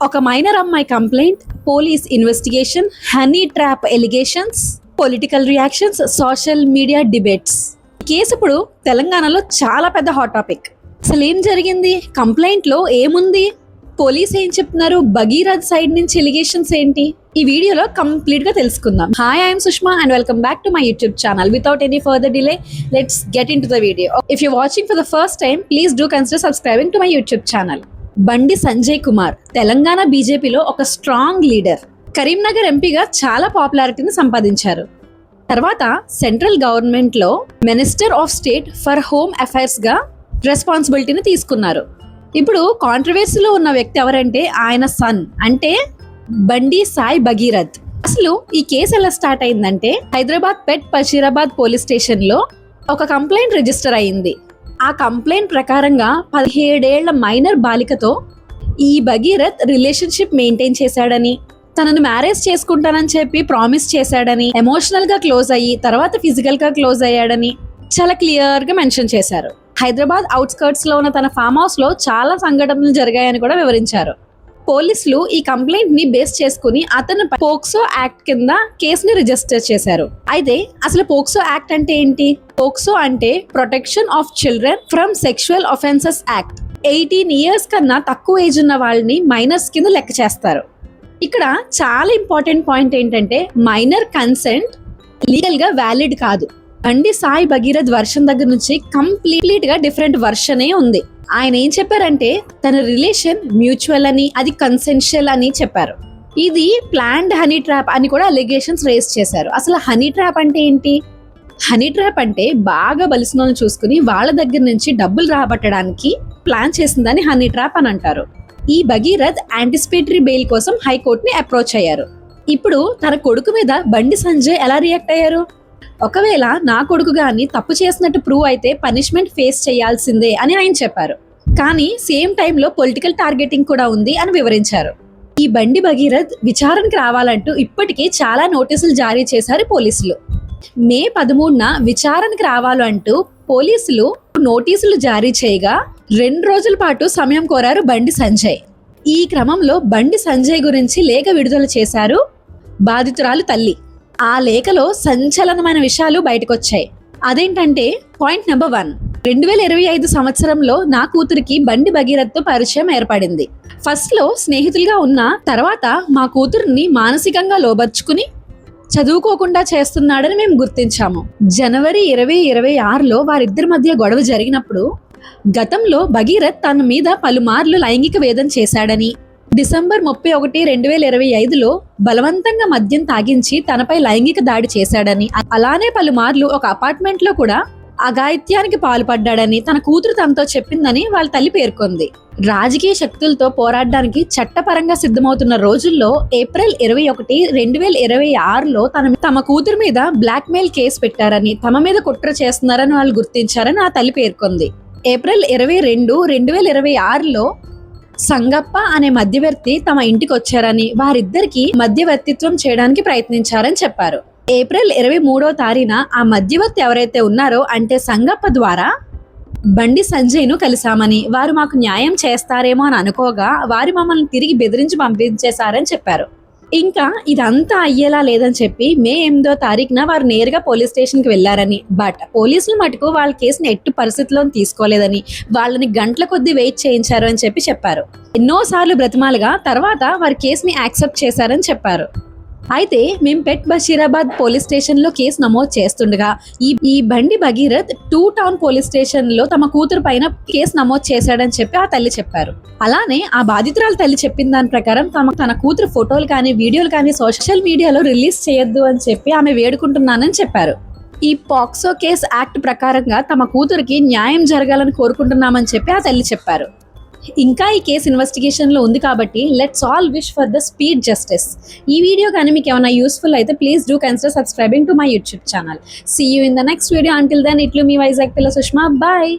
ఒక మైనర్ అమ్మాయి complaint, police investigation, honey trap allegations, political reactions, social media debates. Case ఇప్పుడు తెలంగాణలో చాలా పెద్ద హాట్ టాపిక్. అసలు ఏం జరిగింది, కంప్లైంట్ లో ఏముంది, పోలీస్ ఏం చెప్తున్నారు, భగీరథ్ సైడ్ నుంచి ఎలిగేషన్స్ ఏంటి, ఈ వీడియోలో కంప్లీట్ గా తెలుసుకుందాం. Hi, I'm Sushma and welcome back to my YouTube channel. Without any further delay, let's get in to the video. If you watching for the first time, please do consider subscribing to my YouTube channel. Bandi Sanjay Kumar Telangana బీజేపీలో ఒక strong leader. Karimnagar ఎంపీగా చాలా పాపులారిటీని సంపాదించారు. తర్వాత central government లో minister of state for home affairs గా రెస్పాన్సిబిలిటీని తీసుకున్నారు. ఇప్పుడు కాంట్రవర్సీలో ఉన్న వ్యక్తి ఎవరంటే ఆయన సన్, అంటే బండి సాయి భగీరథ్. అసలు ఈ కేసు ఎలా స్టార్ట్ అయిందంటే, హైదరాబాద్ పెట్ బషీరాబాద్ పోలీస్ స్టేషన్ లో ఒక కంప్లైంట్ రిజిస్టర్ అయింది. ఆ కంప్లైంట్ ప్రకారంగా 17 ఏళ్ల మైనర్ బాలికతో ఈ భగీరథ్ రిలేషన్షిప్ మెయింటైన్ చేశాడని, తనను మ్యారేజ్ చేసుకుంటానని చెప్పి ప్రామిస్ చేశాడని, ఎమోషనల్ గా క్లోజ్ అయ్యి తర్వాత ఫిజికల్ గా క్లోజ్ అయ్యాడని చాలా క్లియర్ గా మెన్షన్ చేశారు. హైదరాబాద్ అవుట్స్కర్ట్స్ లో ఉన్న తన ఫామ్ హౌస్ లో చాలా సంఘటనలు జరిగాయని కూడా వివరించారు. పోలీసులు ఈ కంప్లైంట్ ని బేస్ చేసుకుని అతను పోక్సో యాక్ట్ కింద కేసుని రిజిస్టర్ చేశారు. అయితే అసలు పోక్సో యాక్ట్ అంటే ఏంటి? పోక్సో అంటే protection of children from sexual offences act. 18 years కన్నా తక్కువ ఏజ్ ఉన్న వాళ్ళని మైనర్స్ కింద లెక్క చేస్తారు. ఇక్కడ చాలా ఇంపార్టెంట్ పాయింట్ ఏంటంటే, మైనర్ కన్సెంట్ లీగల్ గా వ్యాలిడ్ కాదు. బండి సాయి భగీరథ్ వర్షన్ దగ్గర నుంచి కంప్లీట్ గా డిఫరెంట్ వర్షనే ఉంది. ఆయన ఏం చెప్పారంటే, తన రిలేషన్ మ్యూచువల్ అని, అది కన్సెన్షియల్ అని చెప్పారు. ఇది ప్లాన్డ్ హనీ ట్రాప్ అని కూడా అలిగేషన్స్ రేస్ చేశారు. అసలు హనీ ట్రాప్ అంటే ఏంటి? హనీ ట్రాప్ అంటే బాగా బలిసిన వాళ్ళని చూసుకుని వాళ్ళ దగ్గర నుంచి డబ్బులు రాబట్టడానికి ప్లాన్ చేసిందని హనీ ట్రాప్ అని అంటారు. ఈ భగీరథ్ యాంటిసిపేటరీ బెయిల్ కోసం హైకోర్టుని అప్రోచ్ అయ్యారు. ఇప్పుడు తన కొడుకు మీద బండి సంజయ్ ఎలా రియాక్ట్ అయ్యారు? ఒకవేళ నా కొడుకు గాని తప్పు చేసినట్టు ప్రూవ్ అయితే పనిష్మెంట్ ఫేస్ చేయాల్సిందే అని ఆయన చెప్పారు. కానీ సేమ్ టైంలో పొలిటికల్ టార్గెటింగ్ కూడా ఉంది అని వివరించారు. ఈ బండి భగీరథ్ విచారణకు రావాలంటూ ఇప్పటికే చాలా నోటీసులు జారీ చేశారు పోలీసులు. మే 13న విచారణకు రావాలంటూ పోలీసులు నోటీసులు జారీ చేయగా 2 రోజుల పాటు సమయం కోరారు బండి సంజయ్. ఈ క్రమంలో బండి సంజయ్ గురించి లేఖ విడుదల చేశారు బాధితురాలు తల్లి. ఆ లేఖలో సంచలనమైన విషయాలు బయటకొచ్చాయి. అదేంటంటే, పాయింట్ నెంబర్ 1, 2025 సంవత్సరంలో నా కూతురికి బండి భగీరథ్తో పరిచయం ఏర్పడింది. ఫస్ట్ లో స్నేహితులుగా ఉన్న తర్వాత మా కూతురుని మానసికంగా లోబర్చుకుని చదువుకోకుండా చేస్తున్నాడని మేము గుర్తించాము. జనవరి 2026లో వారిద్దరి మధ్య గొడవ జరిగినప్పుడు గతంలో భగీరథ్ తన మీద పలుమార్లు లైంగిక వేదన చేశాడని, డిసెంబర్ 31, 2025లో బలవంతంగా మద్యం తాగించి తనపై లైంగిక దాడి చేశాడని, అలానే పలుమార్లు ఒక అపార్ట్మెంట్ లో కూడా అఘాయిత్యానికి పాల్పడ్డాడని తన కూతురు తనతో చెప్పిందని వాళ్ళ తల్లి పేర్కొంది. రాజకీయ శక్తులతో పోరాడడానికి చట్టపరంగా సిద్ధమవుతున్న రోజుల్లో ఏప్రిల్ 21, 2026లో తమ కూతురు మీద బ్లాక్ మెయిల్ కేసు పెట్టారని, తమ మీద కుట్ర చేస్తున్నారని వాళ్ళు గుర్తించారని ఆ తల్లి పేర్కొంది. ఏప్రిల్ 22, 2026లో సంగప్ప అనే మధ్యవర్తి తమ ఇంటికి వచ్చారని, వారిద్దరికి మధ్యవర్తిత్వం చేయడానికి ప్రయత్నించారని చెప్పారు. ఏప్రిల్ 23వ తారీఖున ఆ మధ్యవర్తి ఎవరైతే ఉన్నారో అంటే సంగప్ప ద్వారా బండి సంజయ్ను కలిశామని, వారు మాకు న్యాయం చేస్తారేమో అని అనుకోగా వారు మమ్మల్ని తిరిగి బెదిరించి పంపించేశారని చెప్పారు. ఇంకా ఇదంతా అయ్యేలా లేదని చెప్పి మే 8వ తారీఖున వారు నేరుగా పోలీస్ స్టేషన్కి వెళ్లారని, బట్ పోలీసులు మటుకు వాళ్ళ కేసుని ఎట్టు పరిస్థితిలో తీసుకోలేదని, వాళ్ళని గంటల కొద్దీ వెయిట్ చేయించారు అని చెప్పారు. ఎన్నోసార్లు బ్రతిమాలుగా తర్వాత వారి కేసుని యాక్సెప్ట్ చేశారని చెప్పారు. అయితే మేము పెట్ బషీరాబాద్ పోలీస్ స్టేషన్ లో కేసు నమోదు చేస్తుండగా ఈ బండి భగీరథ్ 2 టౌన్ పోలీస్ స్టేషన్ లో తమ కూతురు పైన కేసు నమోదు చేశాడని చెప్పి ఆ తల్లి చెప్పారు. అలానే ఆ బాధితురాల తల్లి చెప్పిన దాని ప్రకారం తన కూతురు ఫోటోలు కానీ వీడియోలు కానీ సోషల్ మీడియాలో రిలీజ్ చేయొద్దు అని చెప్పి ఆమె వేడుకుంటున్నానని చెప్పారు. ఈ పాక్సో కేసు యాక్ట్ ప్రకారంగా తమ కూతురికి న్యాయం జరగాలని కోరుకుంటున్నామని చెప్పి ఆ తల్లి చెప్పారు. ఇంకా ఈ కేసు ఇన్వెస్టిగేషన్ లో ఉంది కాబట్టి let's all wish for the speed justice. ఈ వీడియో కానీ మీకు ఏమైనా యూస్ఫుల్ అయితే please do consider subscribing to my YouTube channel. See you in the next video. Until then, ఇట్లు మీ వైజాగ్ పిల్ల సుష్మా. బాయ్.